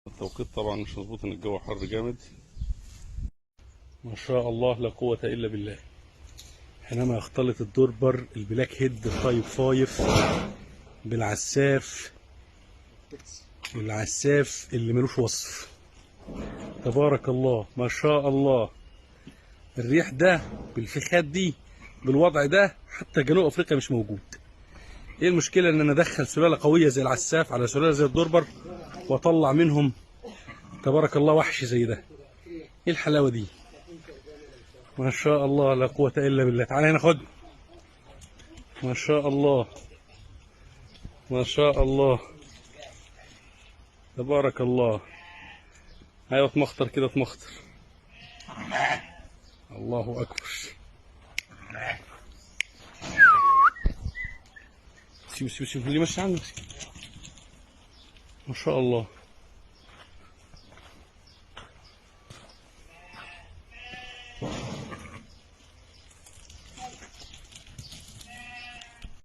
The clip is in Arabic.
التوقيت طبعا مش مظبوط، ان الجو حر جامد. ما شاء الله لا قوة الا بالله. حينما يختلط الدوربر البلاك هيد 5 بالعساف، العساف اللي ملوش وصف، تبارك الله ما شاء الله. الريح ده بالفخاد دي بالوضع ده حتى جنوب افريقيا مش موجود. ايه المشكله ان انا ادخل سلاله قويه زي العساف على سلاله زي الدوربر واطلع منهم تبارك الله وحش زي ده؟ ايه الحلاوه دي؟ ما شاء الله لا قوه الا بالله. تعالى هنا خد. ما شاء الله ما شاء الله تبارك الله. ايوه اتمخطر كده اتمخطر. الله اكبر. سيب اللي ماشي عنك. ما شاء الله